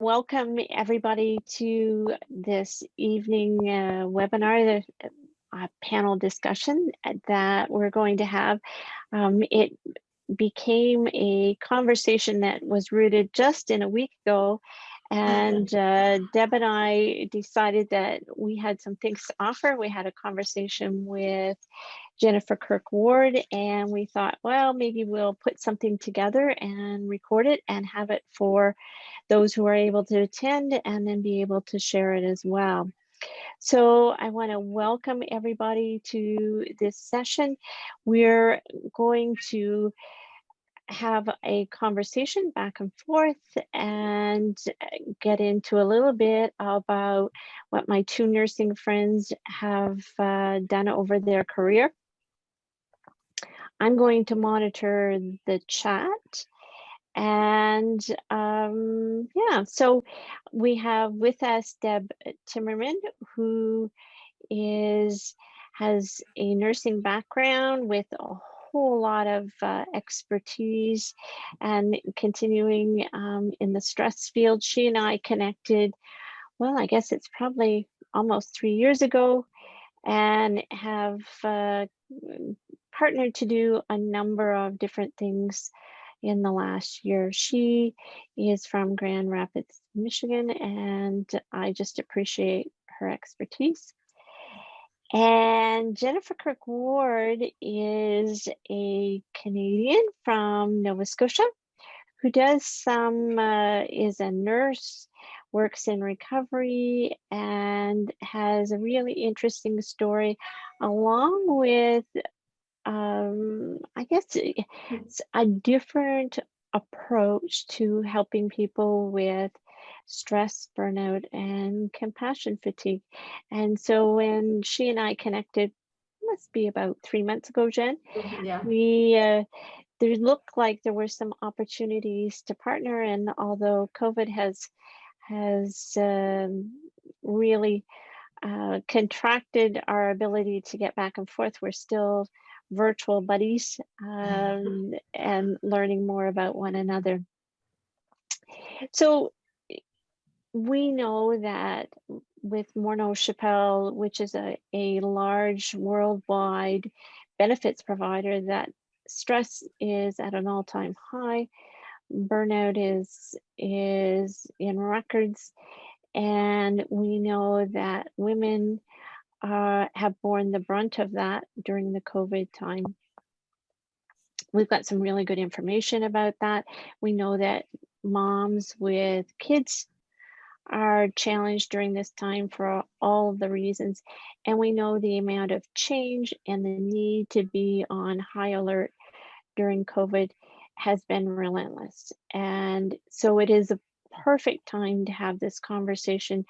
welcome everybody to this evening webinar, the panel discussion that we're going to have. It became a conversation that was rooted just in a week ago, and Deb and I decided that we had some things to offer. We had a conversation with Jennifer Kirk-Ward, and we thought, well, maybe we'll put something together and record it and have it for those who are able to attend and then be able to share it as well. So I want to welcome everybody to this session. We're going to have a conversation back and forth and get into a little bit about what my two nursing friends have done over their career. I'm going to monitor the chat. And yeah, so we have with us Deb Timmerman, who has a nursing background with a whole lot of expertise and continuing in the stress field. She and I connected, well, I guess it's probably almost 3 years ago, and have partnered to do a number of different things in the last year. She is from Grand Rapids, Michigan, and I just appreciate her expertise. And Jennifer Kirk-Ward is a Canadian from Nova Scotia who does is a nurse, works in recovery, and has a really interesting story, along with I guess it's a different approach to helping people with stress, burnout, and compassion fatigue. And so when she and I connected, must be about 3 months ago, Jen, Yeah. There looked like there were some opportunities to partner. And although COVID has really contracted our ability to get back and forth, we're still virtual buddies and learning more about one another. So we know that with Morneau Shepell, which is a large worldwide benefits provider, that stress is at an all-time high. Burnout is in records, and we know that women have borne the brunt of that during the COVID time. We've got some really good information about that. We know that moms with kids are challenged during this time for all of the reasons. And we know the amount of change and the need to be on high alert during COVID has been relentless. And so it is a perfect time to have this conversation.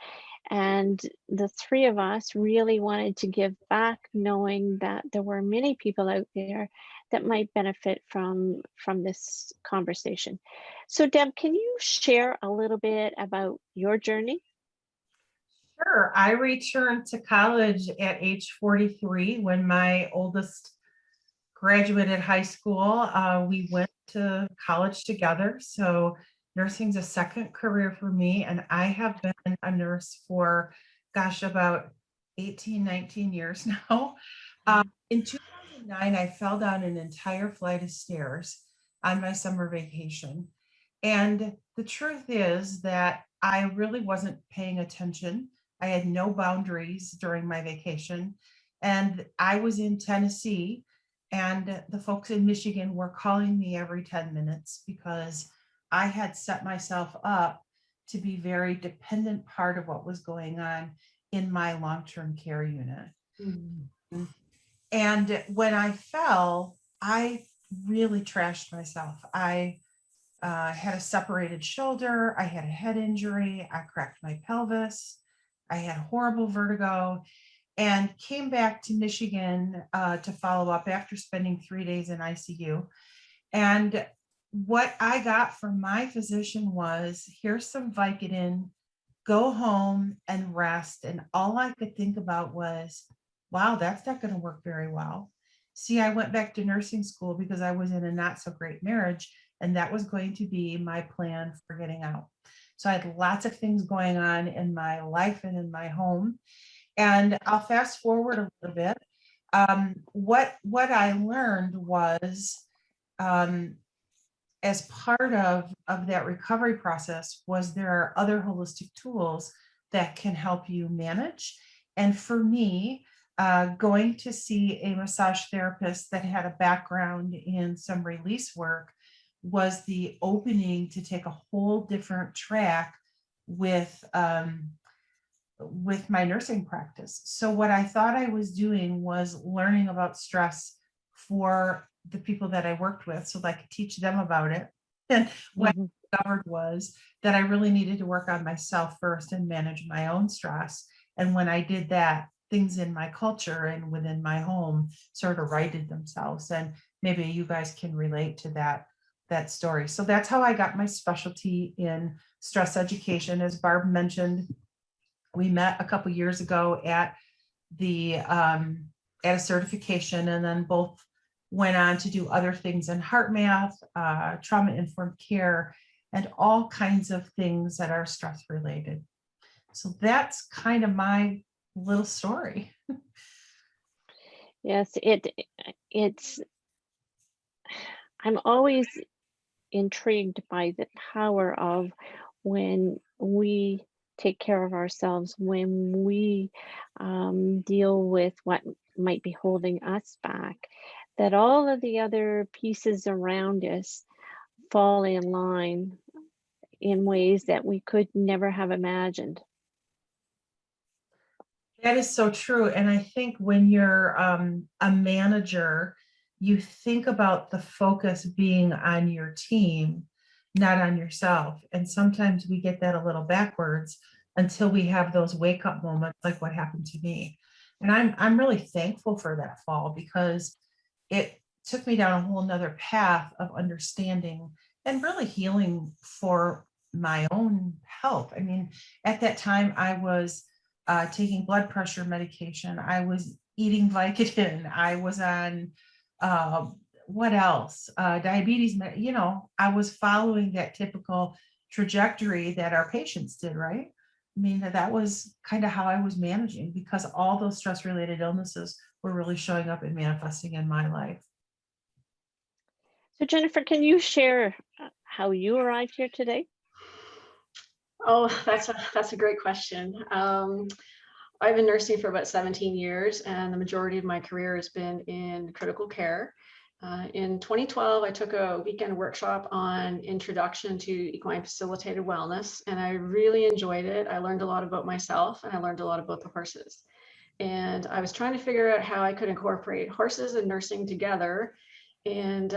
And the three of us really wanted to give back, knowing that there were many people out there that might benefit from this conversation. So Deb, can you share a little bit about your journey? Sure. I returned to college at age 43 when my oldest graduated high school. We went to college together. So nursing's a second career for me. And I have been a nurse for, gosh, about 18, 19 years now. In 2009, I fell down an entire flight of stairs on my summer vacation. And the truth is that I really wasn't paying attention. I had no boundaries during my vacation. And I was in Tennessee, and the folks in Michigan were calling me every 10 minutes because I had set myself up to be very dependent part of what was going on in my long-term care unit. Mm-hmm. And when I fell, I really trashed myself. I had a separated shoulder. I had a head injury. I cracked my pelvis. I had horrible vertigo, and came back to Michigan to follow up after spending 3 days in ICU. And what I got from my physician was, here's some Vicodin, go home and rest. And all I could think about was, wow, that's not going to work very well. See, I went back to nursing school because I was in a not so great marriage, and that was going to be my plan for getting out. So I had lots of things going on in my life and in my home. And I'll fast forward a little bit. What I learned was, as part of that recovery process, was there are other holistic tools that can help you manage. And for me, going to see a massage therapist that had a background in some release work was the opening to take a whole different track with my nursing practice. So what I thought I was doing was learning about stress for the people that I worked with so that I could teach them about it. And what I discovered was that I really needed to work on myself first and manage my own stress. And when I did that, things in my culture and within my home sort of righted themselves. And maybe you guys can relate to that story. So that's how I got my specialty in stress education. As Barb mentioned, we met a couple years ago at a certification, and then both went on to do other things in HeartMath, trauma-informed care, and all kinds of things that are stress related. So that's kind of my little story. Yes, it's I'm always intrigued by the power of when we take care of ourselves, when we deal with what might be holding us back, that all of the other pieces around us fall in line in ways that we could never have imagined. That is so true. And I think when you're a manager, you think about the focus being on your team, not on yourself. And sometimes we get that a little backwards until we have those wake up moments like what happened to me. And I'm really thankful for that fall, because it took me down a whole nother path of understanding and really healing for my own health. I mean, at that time I was taking blood pressure medication. I was eating Vicodin. I was on, what else? Diabetes, I was following that typical trajectory that our patients did, right? I mean, that was kind of how I was managing, because all those stress related illnesses were really showing up and manifesting in my life. So Jennifer, can you share how you arrived here today? Oh, that's a great question. I've been nursing for about 17 years, and the majority of my career has been in critical care. In 2012, I took a weekend workshop on introduction to equine facilitated wellness, and I really enjoyed it. I learned a lot about myself, and I learned a lot about the horses. And I was trying to figure out how I could incorporate horses and nursing together. And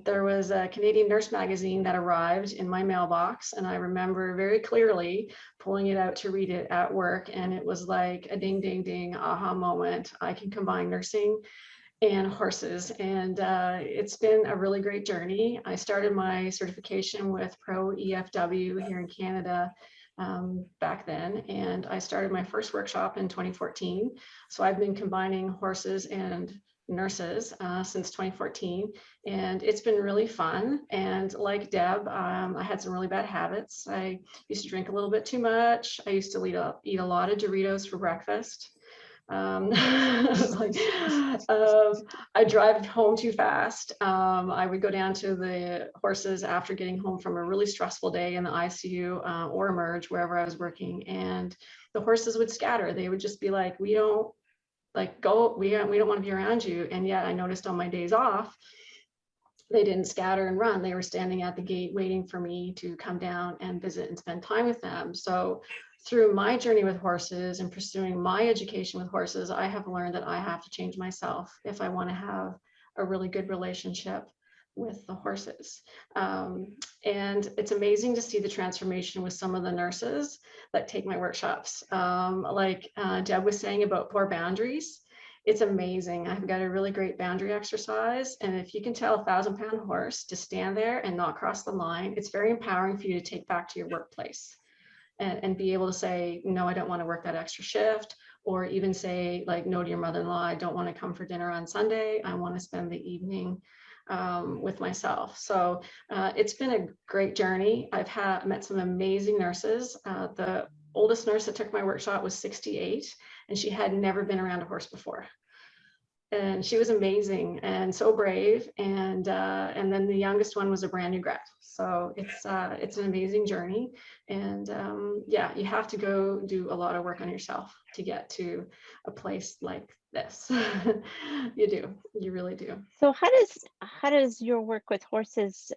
there was a Canadian Nurse magazine that arrived in my mailbox, and I remember very clearly pulling it out to read it at work, and it was like a ding, ding, ding, aha moment. I can combine nursing and horses, and it's been a really great journey. I started my certification with Pro EFW here in Canada back then, and I started my first workshop in 2014. So I've been combining horses and nurses since 2014, and it's been really fun. And like Deb, I had some really bad habits. I used to drink a little bit too much. I used to eat a lot of Doritos for breakfast. I drive home too fast. I would go down to the horses after getting home from a really stressful day in the ICU or emerge wherever I was working, and the horses would scatter. They would just be like, we don't we don't want to be around you. And yet I noticed on my days off, they didn't scatter and run. They were standing at the gate waiting for me to come down and visit and spend time with them. So through my journey with horses and pursuing my education with horses, I have learned that I have to change myself if I want to have a really good relationship with the horses. And it's amazing to see the transformation with some of the nurses that take my workshops. Like Deb was saying about poor boundaries, it's amazing. I've got a really great boundary exercise. And if you can tell a 1,000-pound horse to stand there and not cross the line, it's very empowering for you to take back to your workplace and be able to say, no, I don't want to work that extra shift. Or even say like, no to your mother-in-law, I don't want to come for dinner on Sunday. I want to spend the evening with myself. So it's been a great journey. I've met some amazing nurses. The oldest nurse that took my workshop was 68, and she had never been around a horse before. And she was amazing and so brave. And then the youngest one was a brand new grad. So it's an amazing journey. And yeah, you have to go do a lot of work on yourself to get to a place like this. You do, you really do. So how does your work with horses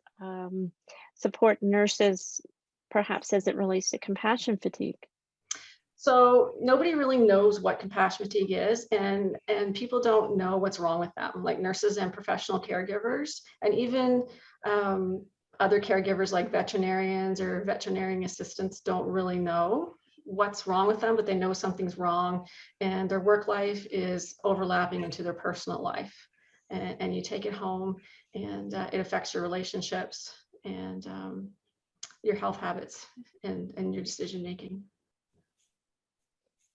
support nurses, perhaps as it relates to compassion fatigue? So nobody really knows what compassion fatigue is, and people don't know what's wrong with them, like nurses and professional caregivers, and even other caregivers like veterinarians or veterinarian assistants don't really know what's wrong with them, but they know something's wrong, and their work life is overlapping into their personal life, and you take it home, and it affects your relationships and your health habits and your decision making.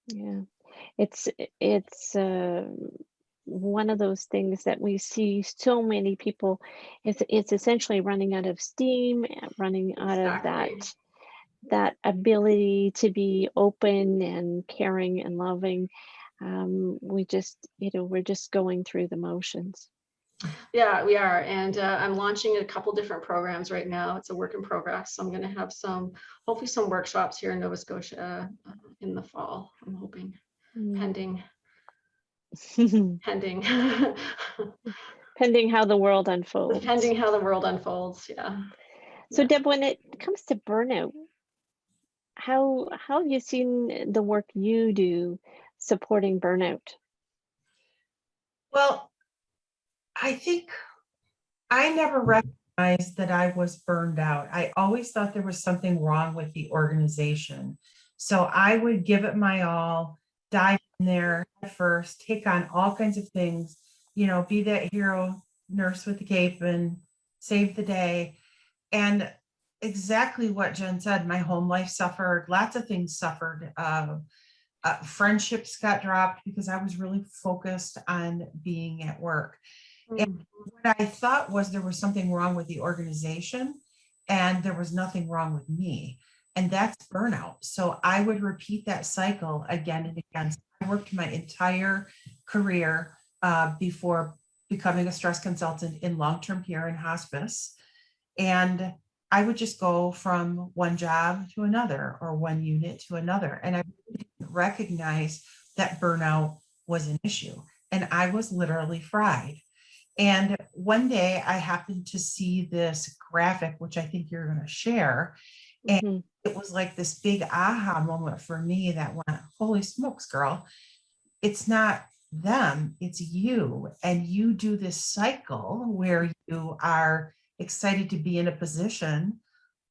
Yeah, it's one of those things that we see so many people. It's essentially running out of steam, running out Exactly. of that ability to be open and caring and loving. We just, we're just going through the motions. Yeah, we are. And I'm launching a couple different programs right now. It's a work in progress. So I'm going to have hopefully some workshops here in Nova Scotia in the fall, I'm hoping, pending. Pending. Pending how the world unfolds. Depending how the world unfolds, yeah. So Deb, when it comes to burnout, how have you seen the work you do supporting burnout? Well, I think I never recognized that I was burned out. I always thought there was something wrong with the organization. So I would give it my all, dive in there first, take on all kinds of things, be that hero nurse with the cape and save the day. And exactly what Jen said, my home life suffered, lots of things suffered. Friendships got dropped because I was really focused on being at work. And what I thought was there was something wrong with the organization and there was nothing wrong with me. And that's burnout. So I would repeat that cycle again and again. I worked my entire career before becoming a stress consultant in long-term care and hospice. And I would just go from one job to another or one unit to another. And I didn't recognize that burnout was an issue. And I was literally fried. And one day I happened to see this graphic, which I think you're going to share. And it was like this big aha moment for me that went, holy smokes, girl. It's not them, it's you. And you do this cycle where you are excited to be in a position.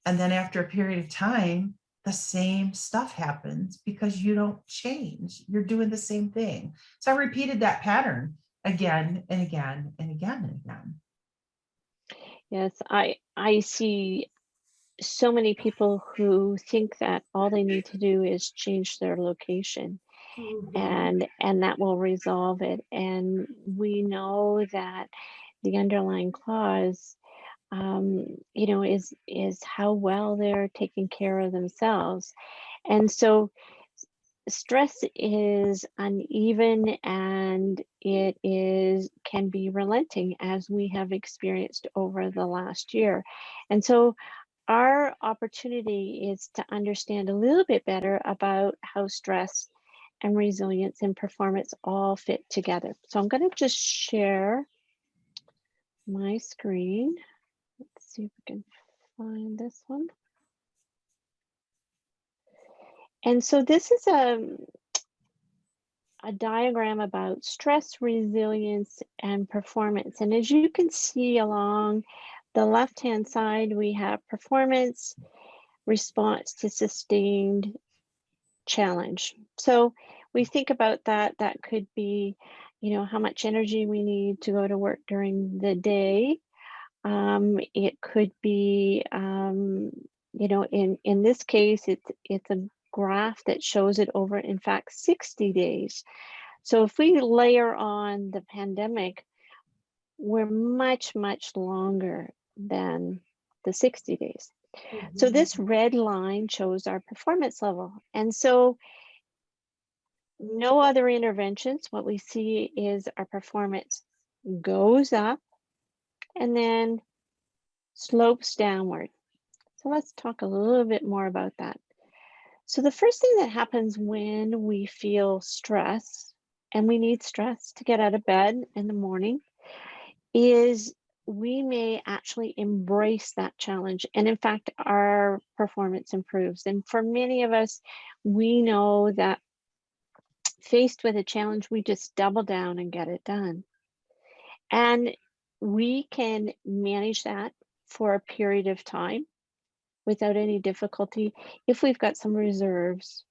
And then after a period of time, the same stuff happens because you don't change. You're doing the same thing. So I repeated that pattern again and again and again and again. Yes, I see so many people who think that all they need to do is change their location and that will resolve it. And we know that the underlying cause is how well they're taking care of themselves. And so stress is uneven and it can be relenting, as we have experienced over the last year. And so our opportunity is to understand a little bit better about how stress and resilience and performance all fit together. So I'm going to just share my screen. Let's see if we can find this one. And so this is a diagram about stress, resilience, and performance. And as you can see along the left-hand side, we have performance, response to sustained challenge. So we think about that could be, how much energy we need to go to work during the day. It could be, in this case, it's a graph that shows it over, in fact, 60 days. So if we layer on the pandemic, were much, much longer than the 60 days. So this red line shows our performance level. And so no other interventions. What we see is our performance goes up and then slopes downward. So let's talk a little bit more about that. So the first thing that happens when we feel stress, and we need stress to get out of bed in the morning, is we may actually embrace that challenge. And in fact, our performance improves. And for many of us, we know that faced with a challenge, we just double down and get it done. And we can manage that for a period of time without any difficulty if we've got some reserves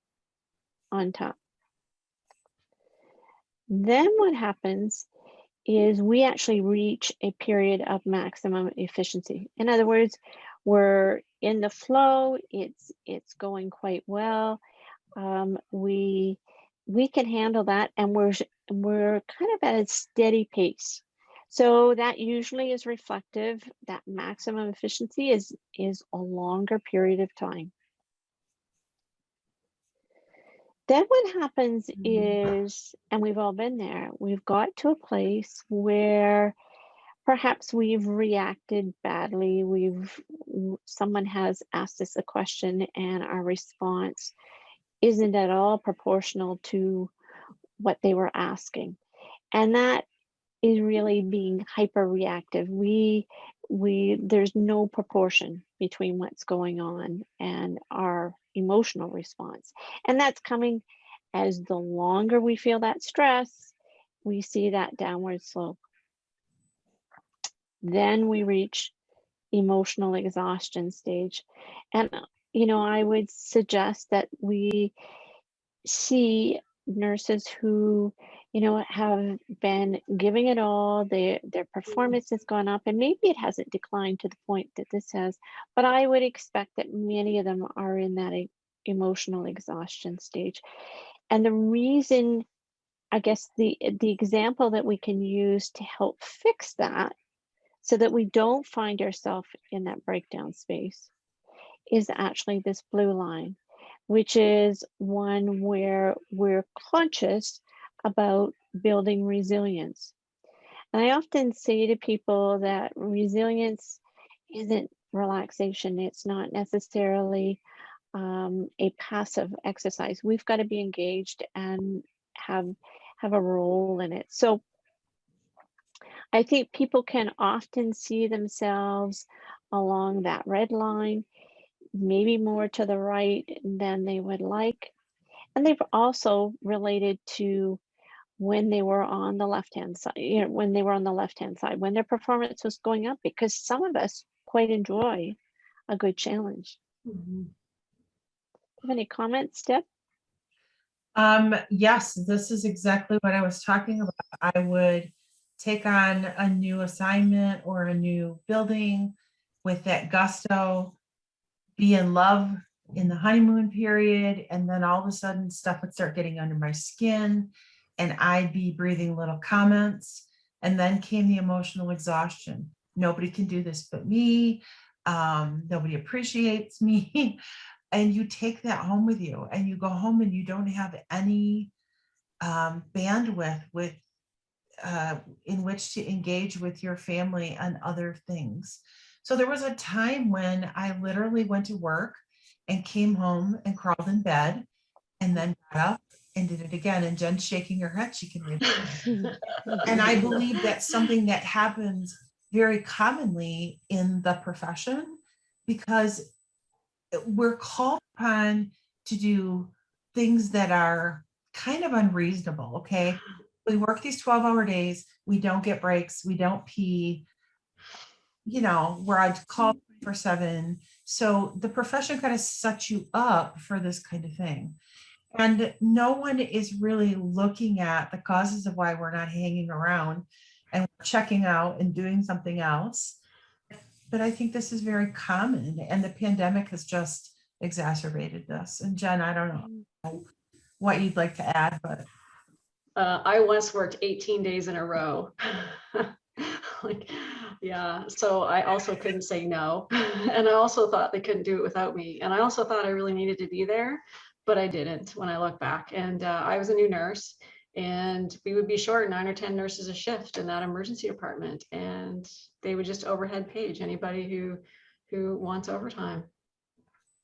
on top. Then what happens is we actually reach a period of maximum efficiency. In other words, we're in the flow, it's going quite well. We can handle that, and we're kind of at a steady pace. So that usually is reflective, that maximum efficiency is a longer period of time. Then what happens is, and we've all been there, we've got to a place where perhaps we've reacted badly. Someone has asked us a question and our response isn't at all proportional to what they were asking. And that is really being hyper reactive. There's no proportion between what's going on and our emotional response. And that's coming as the longer we feel that stress, we see that downward slope. Then we reach emotional exhaustion stage. And, I would suggest that we see nurses who, have been giving it all, their performance has gone up, and maybe it hasn't declined to the point that this has, but I would expect that many of them are in that emotional exhaustion stage. And the reason, I guess, the example that we can use to help fix that so that we don't find ourselves in that breakdown space is actually this blue line, which is one where we're conscious about building resilience. And I often say to people that resilience isn't relaxation. It's not necessarily a passive exercise. We've got to be engaged and have a role in it. So I think people can often see themselves along that red line, maybe more to the right than they would like. And they've also related to when they were on the left-hand side, when they were on the left-hand side, when their performance was going up, because some of us quite enjoy a good challenge. Have any comments, Deb? Yes, this is exactly what I was talking about. I would take on a new assignment or a new building with that gusto, be in love in the honeymoon period, and then all of a sudden stuff would start getting under my skin and I'd be breathing little comments. And then came the emotional exhaustion. Nobody can do this but me. Nobody appreciates me. And you take that home with you, and you go home and you don't have any bandwidth in which to engage with your family and other things. So there was a time when I literally went to work and came home and crawled in bed and then got up and did it again. And Jen's shaking her head. She can read. And I believe that's something that happens very commonly in the profession, because we're called upon to do things that are kind of unreasonable. Okay. We work these 12-hour days. We don't get breaks. We don't pee, where I'd call for 7. So the profession kind of sets you up for this kind of thing. And no one is really looking at the causes of why we're not hanging around and checking out and doing something else. But I think this is very common, and the pandemic has just exacerbated this. And Jen, I don't know what you'd like to add, but I once worked 18 days in a row. Like, yeah. So I also couldn't say no. And I also thought they couldn't do it without me. And I also thought I really needed to be there, but I didn't when I look back. And I was a new nurse, and we would be short 9 or 10 nurses a shift in that emergency department. And they would just overhead page anybody who wants overtime,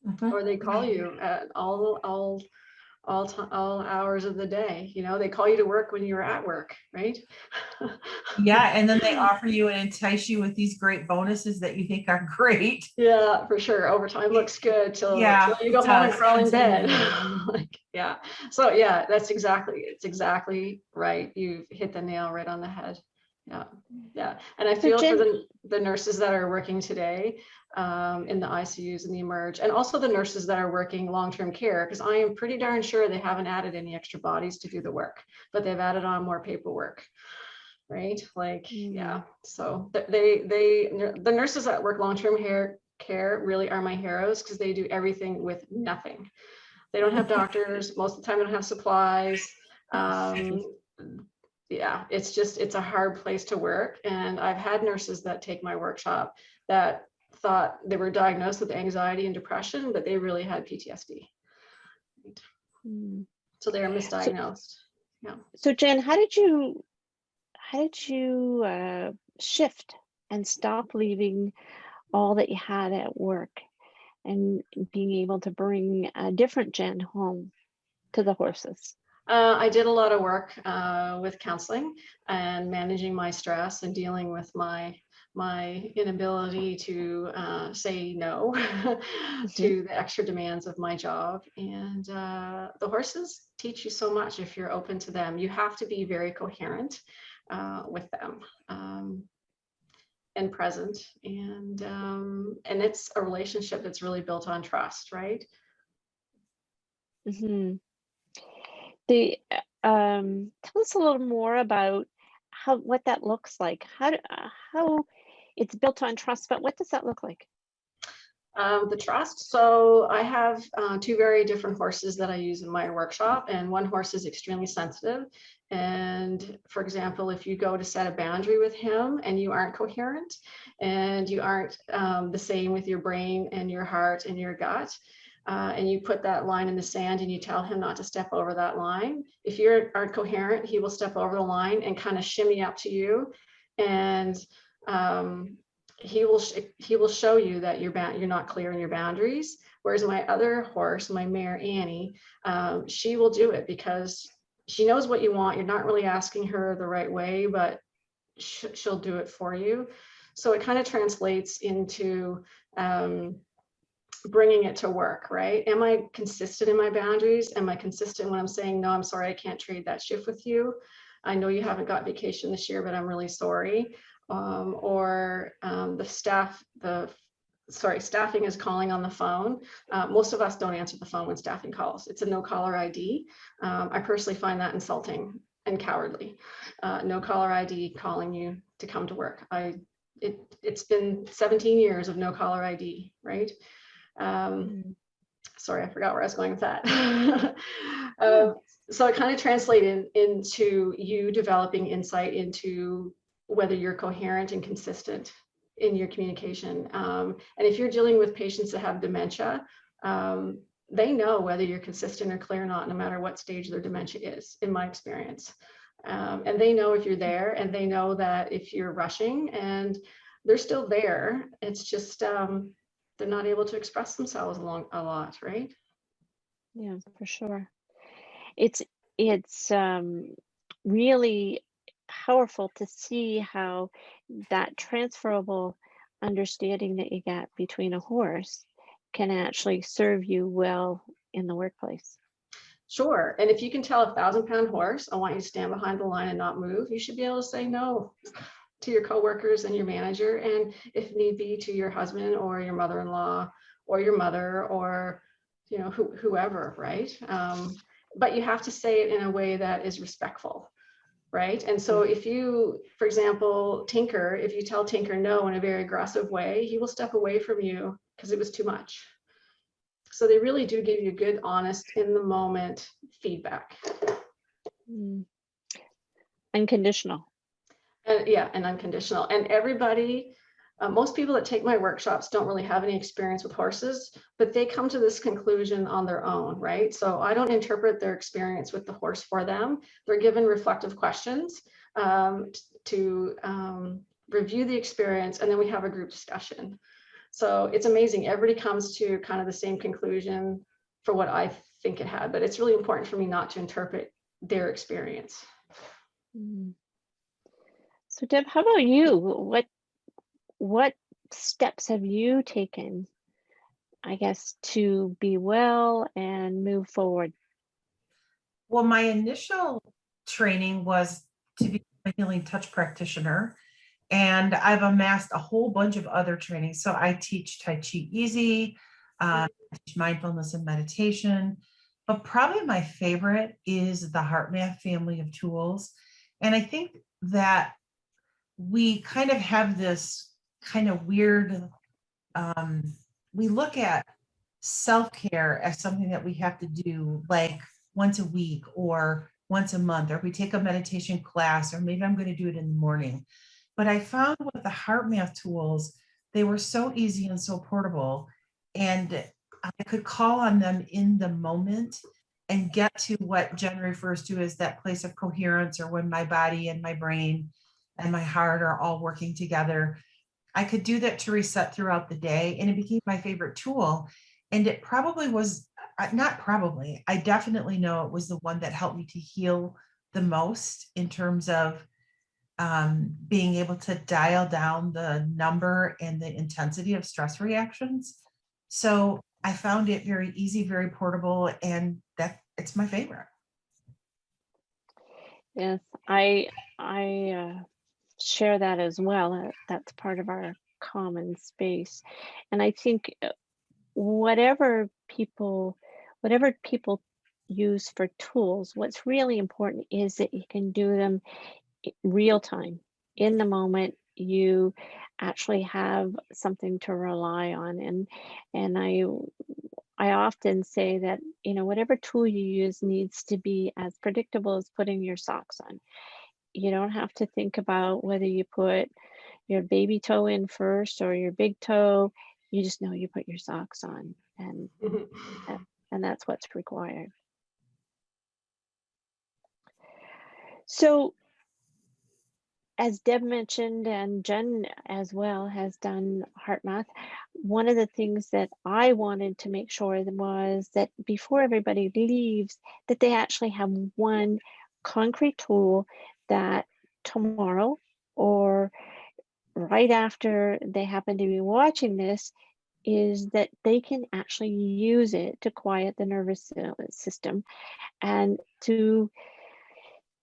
Mhm. or they call you at all hours of the day. You know, they call you to work when you're at work, right? Yeah, and then they offer you and entice you with these great bonuses that you think are great. Yeah, for sure. Overtime looks good till you go it home and does. crawl in bed. Like, yeah. So yeah, it's exactly right. You've hit the nail right on the head. Yeah. Yeah. And I So feel for Jen, the nurses that are working today in the ICUs and the emerge, and also the nurses that are working long-term care, because I am pretty darn sure they haven't added any extra bodies to do the work, but they've added on more paperwork. Right? Like, yeah. So the nurses that work long-term care really are my heroes, because they do everything with nothing. They don't have doctors. Most of the time they don't have supplies. Yeah, it's a hard place to work. And I've had nurses that take my workshop that thought they were diagnosed with anxiety and depression, but they really had PTSD. So they are misdiagnosed. Yeah. so Jen, how did you shift and stop leaving all that you had at work and being able to bring a different Jen home to the horses? I did a lot of work with counseling and managing my stress and dealing with my inability to say no to the extra demands of my job. And the horses teach you so much if you're open to them. You have to be very coherent with them and present. And it's a relationship that's really built on trust, right? The tell us a little more about what that looks like. How it's built on trust, but what does that look like? The trust. So I have 2 very different horses that I use in my workshop, and one horse is extremely sensitive. And for example, if you go to set a boundary with him and you aren't coherent and you aren't the same with your brain and your heart and your gut, and you put that line in the sand and you tell him not to step over that line, if you aren't coherent, he will step over the line and kind of shimmy up to you, and he will show you that you're not clear in your boundaries. Whereas my other horse, my mare Annie, she will do it because she knows what you want. You're not really asking her the right way, but she'll do it for you. So it kind of translates into bringing it to work, right? Am I consistent in my boundaries? Am I consistent when I'm saying, no, I'm sorry, I can't trade that shift with you. I know you haven't got vacation this year, but I'm really sorry. Staffing is calling on the phone. Most of us don't answer the phone when staffing calls. It's a no caller ID. I personally find that insulting and cowardly. No caller ID calling you to come to work. It's been 17 years of no caller ID, right? Sorry, I forgot where I was going with that. So it kind of translated into you developing insight into whether you're coherent and consistent in your communication. And if you're dealing with patients that have dementia, they know whether you're consistent or clear or not, no matter what stage their dementia is, in my experience. And they know if you're there, and they know that if you're rushing, and they're still there. It's just they're not able to express themselves a lot, right? Yeah, for sure. It's really powerful to see how that transferable understanding that you get between a horse can actually serve you well in the workplace. Sure. And if you can tell a 1,000-pound horse, I want you to stand behind the line and not move, you should be able to say no to your coworkers and your manager, and if need be, to your husband or your mother-in-law or your mother, or whoever, right? But you have to say it in a way that is respectful, right? And so if you, for example, Tinker, if you tell Tinker no in a very aggressive way, he will step away from you because it was too much. So they really do give you good, honest, in the moment feedback. Unconditional. And yeah, and unconditional. And everybody, most people that take my workshops don't really have any experience with horses, but they come to this conclusion on their own, right? So I don't interpret their experience with the horse for them. They're given reflective questions to review the experience, and then we have a group discussion. So it's amazing. Everybody comes to kind of the same conclusion for what I think it had, but it's really important for me not to interpret their experience. Mm. So Deb, how about you? What steps have you taken, I guess, to be well and move forward? Well, my initial training was to be a healing touch practitioner, and I've amassed a whole bunch of other trainings. So I teach Tai Chi Easy, I teach mindfulness and meditation, but probably my favorite is the HeartMath family of tools. And I think that we kind of have this kind of weird, we look at self-care as something that we have to do like once a week or once a month, or we take a meditation class, or maybe I'm going to do it in the morning. But I found with the HeartMath tools, they were so easy and so portable, and I could call on them in the moment and get to what Jen refers to as that place of coherence, or when my body and my brain and my heart are all working together. I could do that to reset throughout the day, and it became my favorite tool. And it probably was, not probably, I definitely know it was the one that helped me to heal the most in terms of being able to dial down the number and the intensity of stress reactions. So I found it very easy, very portable, and that it's my favorite. Yes, I share that as well. That's part of our common space, and I think whatever people use for tools, what's really important is that you can do them real time, in the moment. You actually have something to rely on, and I often say that, whatever tool you use needs to be as predictable as putting your socks on. You don't have to think about whether you put your baby toe in first or your big toe. You just know you put your socks on, and that's what's required. So, as Deb mentioned, and Jen as well has done HeartMath, one of the things that I wanted to make sure was that before everybody leaves, that they actually have one concrete tool that tomorrow, or right after they happen to be watching this, is that they can actually use it to quiet the nervous system, and to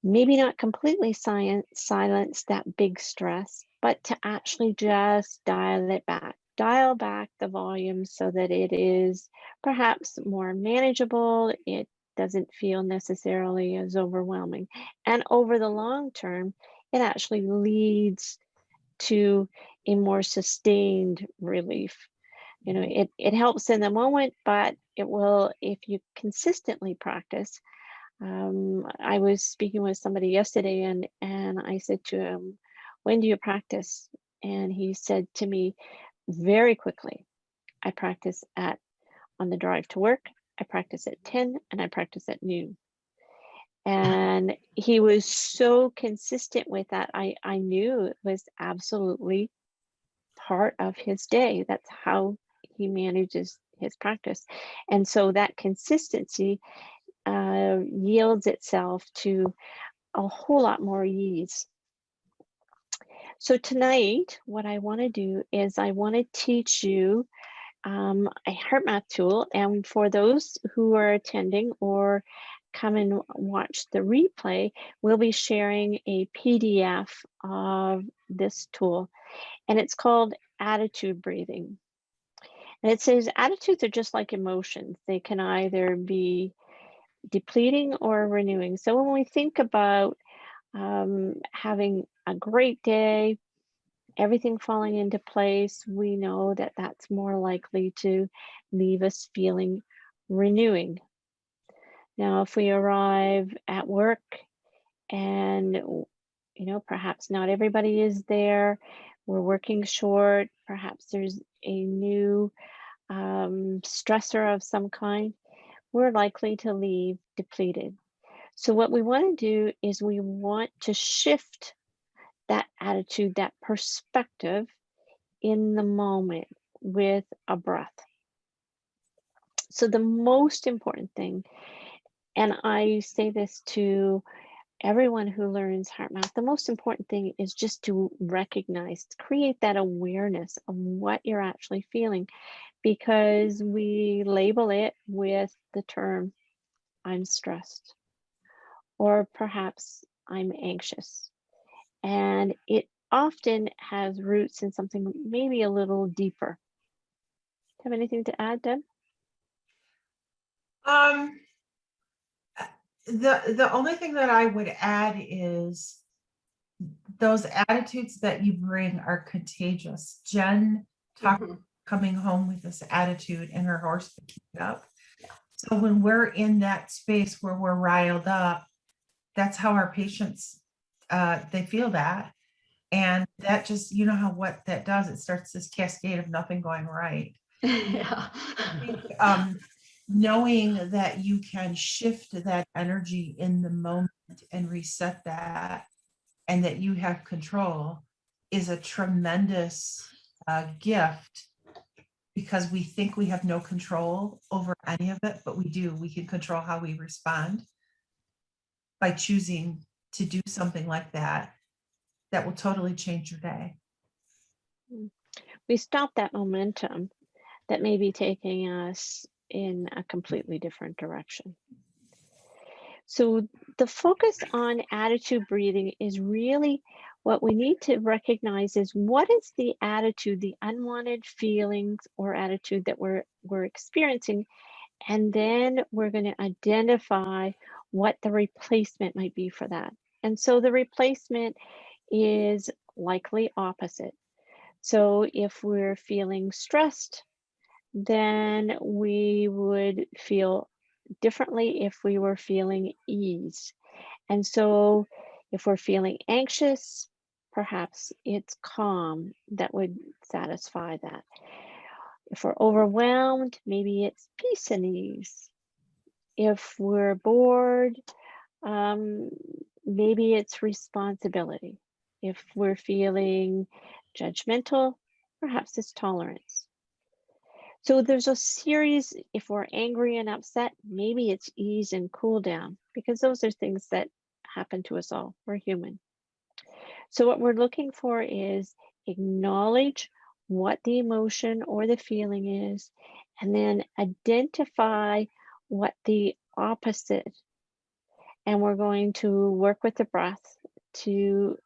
maybe not completely silence that big stress, but to actually just dial back the volume so that it is perhaps more manageable. It doesn't feel necessarily as overwhelming. And over the long term, it actually leads to a more sustained relief. It helps in the moment, but it will, if you consistently practice. I was speaking with somebody yesterday, and I said to him, "When do you practice?" And he said to me very quickly, "I practice on the drive to work, I practice at 10, and I practice at noon." And he was so consistent with that. I knew it was absolutely part of his day. That's how he manages his practice. And so that consistency yields itself to a whole lot more ease. So tonight, what I want to do is I want to teach you a HeartMath tool. And for those who are attending or come and watch the replay, we'll be sharing a PDF of this tool. And it's called attitude breathing. And it says attitudes are just like emotions. They can either be depleting or renewing. So when we think about having a great day, everything falling into place, we know that that's more likely to leave us feeling renewing. Now, if we arrive at work and Perhaps not everybody is there. We're working short. Perhaps there's a new stressor of some kind. We're likely to leave depleted. So what we want to do is we want to shift that attitude, that perspective in the moment with a breath. So the most important thing, and I say this to everyone who learns HeartMath, the most important thing is just to recognize, create that awareness of what you're actually feeling, because we label it with the term, I'm stressed, or perhaps I'm anxious. And it often has roots in something maybe a little deeper. Do you have anything to add, Deb? The only thing that I would add is those attitudes that you bring are contagious. Jen talked coming home with this attitude and her horse picking up. So when we're in that space where we're riled up, that's how our patients, they feel that. And that just, what that does, it starts this cascade of nothing going right. Yeah. I think, knowing that you can shift that energy in the moment and reset that, and that you have control, is a tremendous gift, because we think we have no control over any of it, but we do. We can control how we respond by choosing to do something like that. That will totally change your day. We stop that momentum that may be taking us in a completely different direction. So the focus on attitude breathing is really what we need to recognize is, what is the attitude, the unwanted feelings or attitude that we're experiencing, and then we're going to identify what the replacement might be for that. And so the replacement is likely opposite. So if we're feeling stressed, then we would feel differently if we were feeling ease. And so if we're feeling anxious, perhaps it's calm that would satisfy that. If we're overwhelmed, maybe it's peace and ease. If we're bored, maybe it's responsibility. If we're feeling judgmental, perhaps it's tolerance. So there's a series. If we're angry and upset, maybe it's ease and cool down, because those are things that happen to us all. We're human. So what we're looking for is acknowledge what the emotion or the feeling is, and then identify what the opposite. And we're going to work with the breath to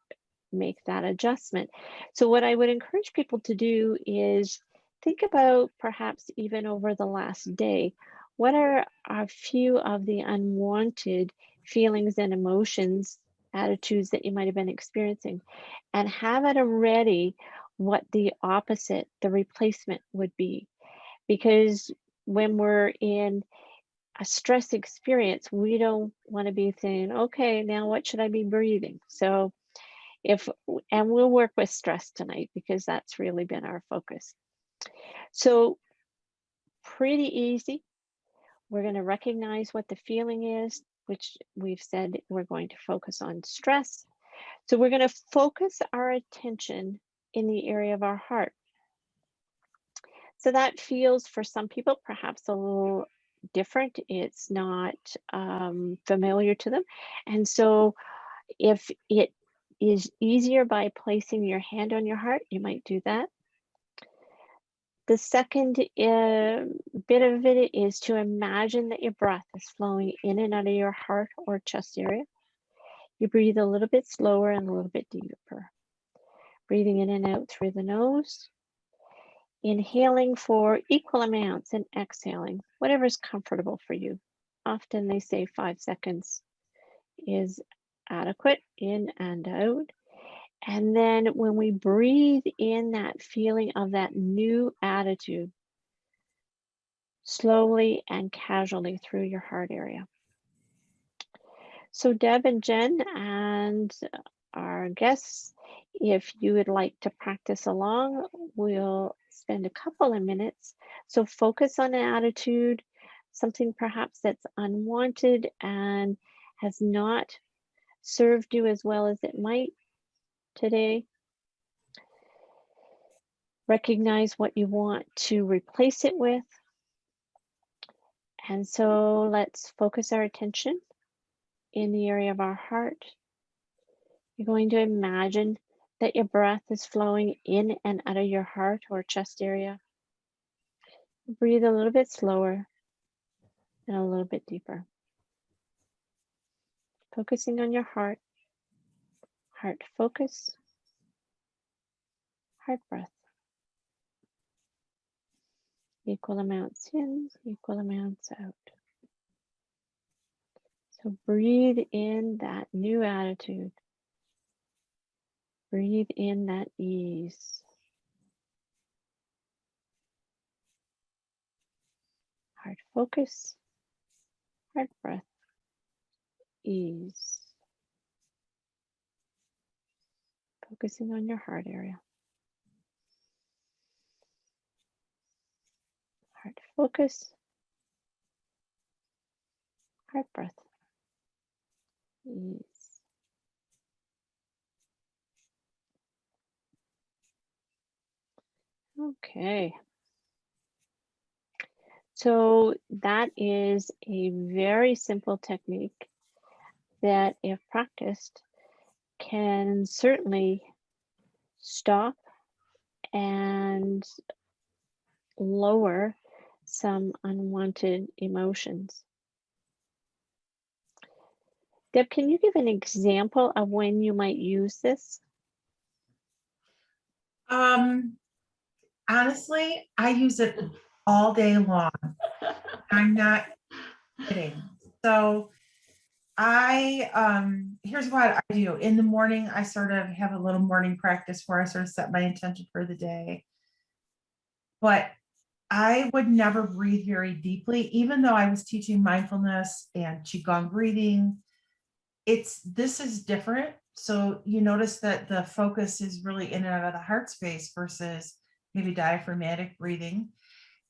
make that adjustment. So what I would encourage people to do is think about, perhaps even over the last day, what are a few of the unwanted feelings and emotions, attitudes that you might have been experiencing, and have at a ready what the opposite, the replacement would be. Because when we're in a stress experience, we don't want to be saying, okay, now what should I be breathing? So and we'll work with stress tonight, because that's really been our focus. So pretty easy. We're going to recognize what the feeling is, which we've said we're going to focus on stress. So we're going to focus our attention in the area of our heart. So that feels, for some people, perhaps a little different. It's not familiar to them. And so if it is easier by placing your hand on your heart, you might do that. The second bit of it is to imagine that your breath is flowing in and out of your heart or chest area. You breathe a little bit slower and a little bit deeper. Breathing in and out through the nose. Inhaling for equal amounts and exhaling, whatever's comfortable for you. Often they say 5 seconds is adequate, in and out. And then when we breathe in that feeling of that new attitude, slowly and casually through your heart area. So Deb and Jen and our guests. If you would like to practice along, we'll spend a couple of minutes. So focus on the attitude, something perhaps that's unwanted and has not served you as well as it might today. Recognize what you want to replace it with. And so let's focus our attention in the area of our heart. You're going to imagine that your breath is flowing in and out of your heart or chest area. Breathe a little bit slower and a little bit deeper. Focusing on your heart, heart focus, heart breath. Equal amounts in, equal amounts out. So breathe in that new attitude. Breathe in that ease. Heart focus, heart breath, ease. Focusing on your heart area. Heart focus, heart breath, ease. Okay. So that is a very simple technique that, if practiced, can certainly stop and lower some unwanted emotions. Deb, can you give an example of when you might use this? Honestly, I use it all day long. I'm not kidding. So here's what I do. In the morning, I sort of have a little morning practice where I sort of set my intention for the day. But I would never breathe very deeply, even though I was teaching mindfulness and Qigong breathing. This is different. So you notice that the focus is really in and out of the heart space versus maybe diaphragmatic breathing.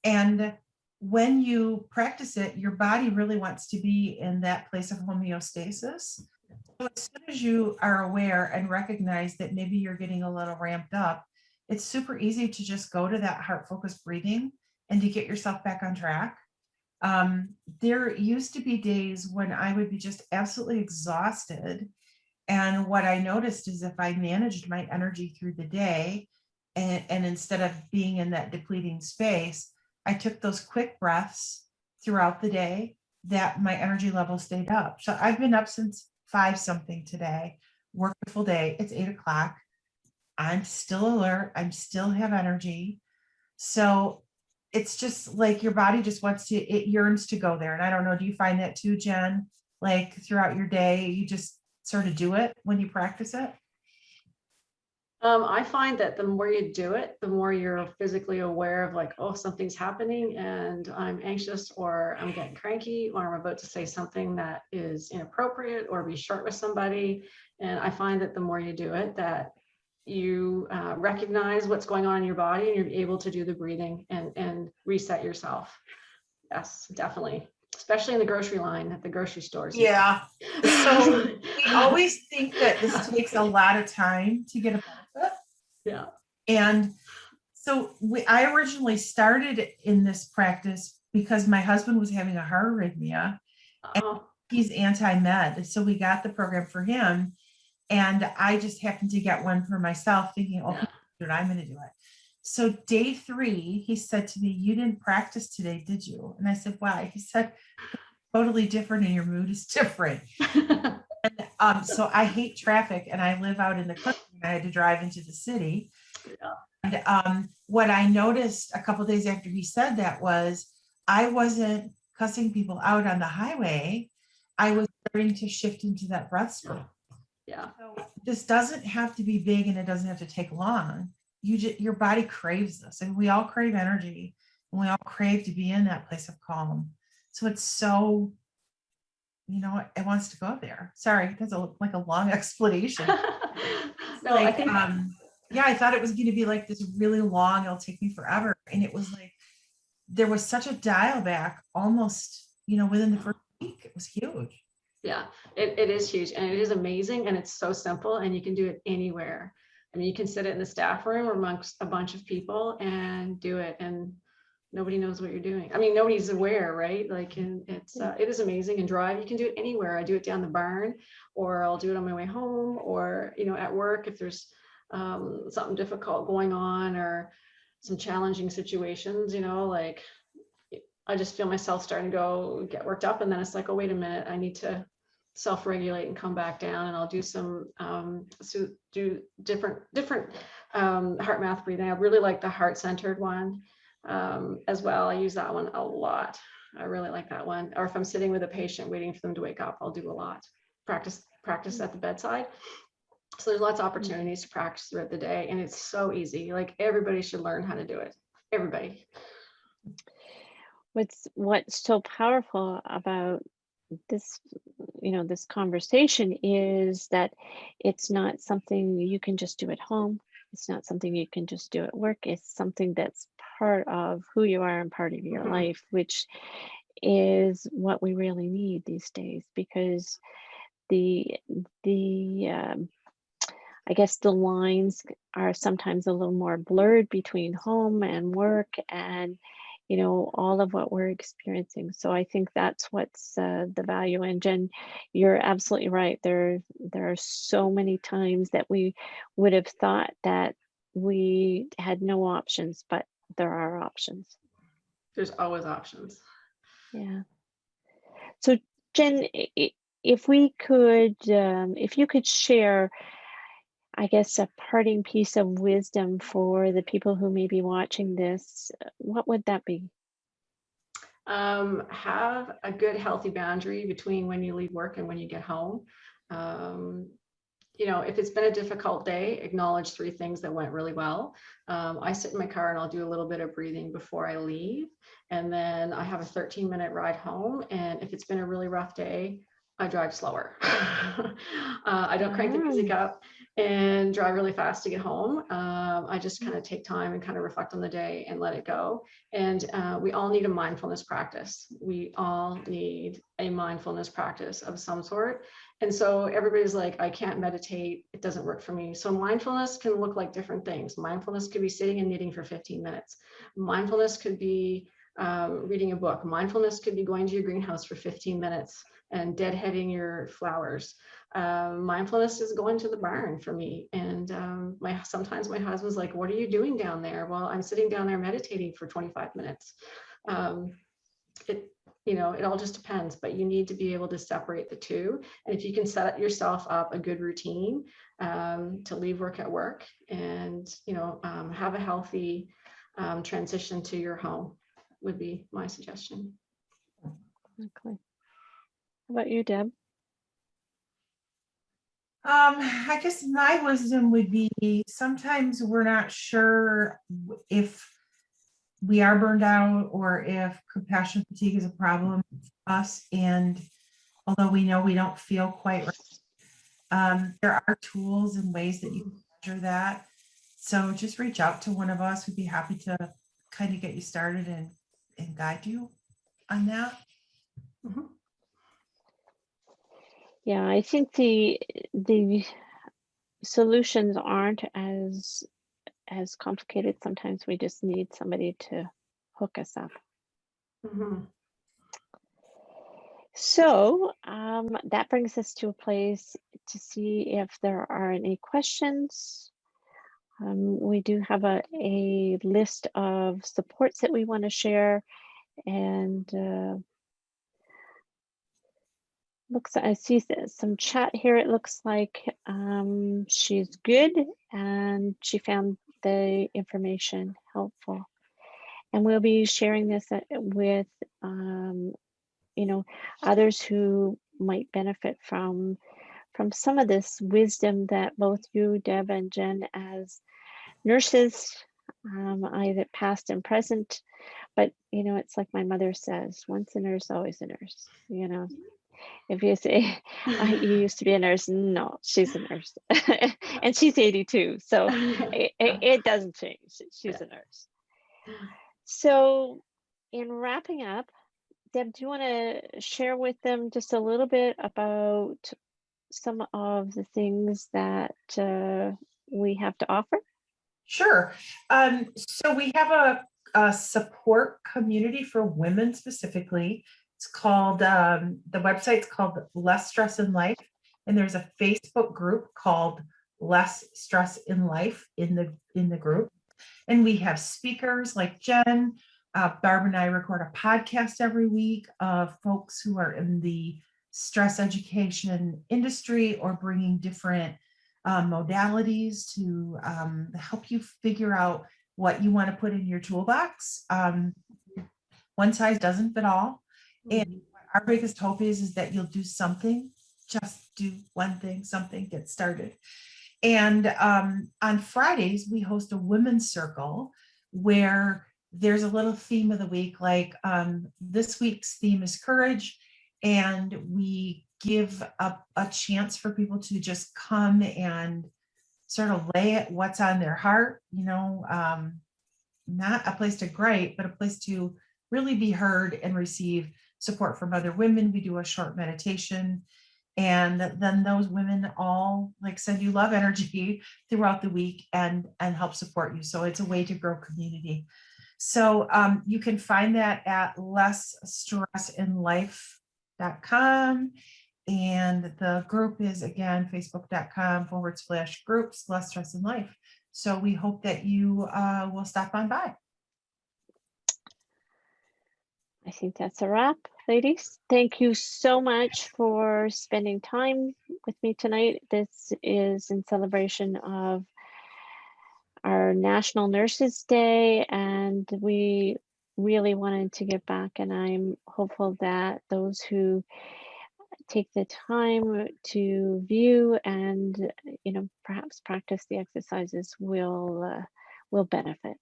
And when you practice it, your body really wants to be in that place of homeostasis. So as soon as you are aware and recognize that maybe you're getting a little ramped up, it's super easy to just go to that heart focused breathing and to get yourself back on track. There used to be days when I would be just absolutely exhausted. And what I noticed is if I managed my energy through the day, and instead of being in that depleting space, I took those quick breaths throughout the day, that my energy level stayed up. So I've been up since 5 something today, worked a full day. It's 8 o'clock. I'm still alert. I still have energy. So it's just like your body just it yearns to go there. And I don't know, do you find that too, Jen? Like throughout your day, you just sort of do it when you practice it? I find that the more you do it, the more you're physically aware of like, oh, something's happening and I'm anxious or I'm getting cranky or I'm about to say something that is inappropriate or be short with somebody. And I find that the more you do it, that you recognize what's going on in your body and you're able to do the breathing and reset yourself. Yes, definitely. Especially in the grocery line at the grocery stores. Yeah. So we always think that this takes a lot of time to get a benefit. Yeah. And so I originally started in this practice because my husband was having a heart arrhythmia. And he's anti-med. So we got the program for him. And I just happened to get one for myself thinking, oh, I'm going to do it. So day 3, he said to me, you didn't practice today, did you? And I said, why? He said, totally different and your mood is different. And so I hate traffic and I live out in the country and I had to drive into the city. Yeah. And what I noticed a couple of days after he said that was I wasn't cussing people out on the highway. I was starting to shift into that breath space. Yeah. So this doesn't have to be big and it doesn't have to take long. Your body craves this, and we all crave energy and we all crave to be in that place of calm. So it's so, it wants to go there. Sorry, that's like a long explanation. No, I Like, think yeah, I thought it was going to be like this really long, it'll take me forever. And it was like, there was such a dial back almost, within the first week. It was huge. yeah, it is huge and it is amazing and it's so simple and you can do it anywhere. I mean, you can sit it in the staff room or amongst a bunch of people and do it and nobody knows what you're doing. I mean, nobody's aware, right? Like, and it is amazing. And drive, you can do it anywhere. I do it down the barn, or I'll do it on my way home, or at work if there's something difficult going on or some challenging situations. Like I just feel myself starting to get worked up, and then it's like, oh, wait a minute, I need to self-regulate and come back down, and I'll do some do different HeartMath breathing. I really like the heart-centered one. As well. I use that one a lot. I really like that one. Or if I'm sitting with a patient waiting for them to wake up, I'll do a lot. Practice at the bedside. So there's lots of opportunities to practice throughout the day, and it's so easy. Like everybody should learn how to do it. Everybody. What's so powerful about this, this conversation is that it's not something you can just do at home. It's not something you can just do at work. It's something that's part of who you are and part of your life, which is what we really need these days, because the I guess the lines are sometimes a little more blurred between home and work and all of what we're experiencing. So I think that's what's the value. And Jen, you're absolutely right. There are so many times that we would have thought that we had no options, but there are options. There's always options. Yeah. So Jen, if we could, if you could share, I guess, a parting piece of wisdom for the people who may be watching this, what would that be? Have a good, healthy boundary between when you leave work and when you get home. If it's been a difficult day, acknowledge 3 things that went really well. I sit in my car and I'll do a little bit of breathing before I leave. And then I have a 13-minute ride home. And if it's been a really rough day, I drive slower. I don't crank the music up and drive really fast to get home. I just kind of take time and kind of reflect on the day and let it go. And we all need a mindfulness practice. We all need a mindfulness practice of some sort. And so everybody's like, I can't meditate. It doesn't work for me. So mindfulness can look like different things. Mindfulness could be sitting and knitting for 15 minutes. Mindfulness could be reading a book. Mindfulness could be going to your greenhouse for 15 minutes and deadheading your flowers. Mindfulness is going to the barn for me. And sometimes my husband's like, what are you doing down there? Well, I'm sitting down there meditating for 25 minutes. It all just depends, but you need to be able to separate the two. And if you can set yourself up a good routine to leave work at work and, have a healthy transition to your home would be my suggestion. Okay. How about you, Deb? I guess my wisdom would be sometimes we're not sure if we are burned out or if compassion fatigue is a problem for us. And although we know we don't feel quite right, there are tools and ways that you can measure that. So just reach out to one of us. We'd be happy to kind of get you started and guide you on that. Mm-hmm. Yeah, I think the solutions aren't as complicated. Sometimes we just need somebody to hook us up. Mm-hmm. So that brings us to a place to see if there are any questions. We do have a list of supports that we want to share, and I see some chat here. It looks like she's good and she found the information helpful, and we'll be sharing this with others who might benefit from some of this wisdom that both you, Deb, and Jen, as nurses, either past and present, but it's like my mother says, once a nurse, always a nurse. If you say, you used to be a nurse, no, she's a nurse. And she's 82, so it doesn't change. She's a nurse. So in wrapping up, Deb, do you want to share with them just a little bit about some of the things that we have to offer? Sure. So we have a support community for women specifically. It's called, the website's called Less Stress in Life. And there's a Facebook group called Less Stress in Life in the group. And we have speakers like Jen. Barb and I record a podcast every week of folks who are in the stress education industry or bringing different modalities to help you figure out what you want to put in your toolbox. One size doesn't fit all. And our biggest hope is that you'll do something, just do one thing, something, get started. And on Fridays, we host a women's circle where there's a little theme of the week, like this week's theme is courage. And we give a chance for people to just come and sort of lay it what's on their heart, not a place to gripe, but a place to really be heard and receive support from other women. We do a short meditation, and then those women all send you love energy throughout the week and help support you. So it's a way to grow community. So you can find that at lessstressinlife.com. And the group is, again, facebook.com/groups, Less Stress in Life. So we hope that you will stop on by. I think that's a wrap, ladies. Thank you so much for spending time with me tonight. This is in celebration of our National Nurses Day, and we really wanted to get back, and I'm hopeful that those who take the time to view and perhaps practice the exercises will benefit.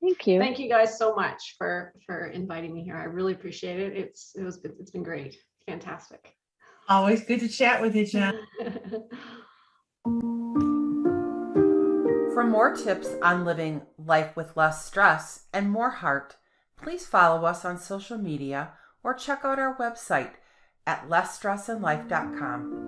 Thank you. Thank you guys so much for inviting me here. I really appreciate it. It's been great. Fantastic. Always good to chat with you, Jen. For more tips on living life with less stress and more heart, please follow us on social media or check out our website at lessstressinlife.com.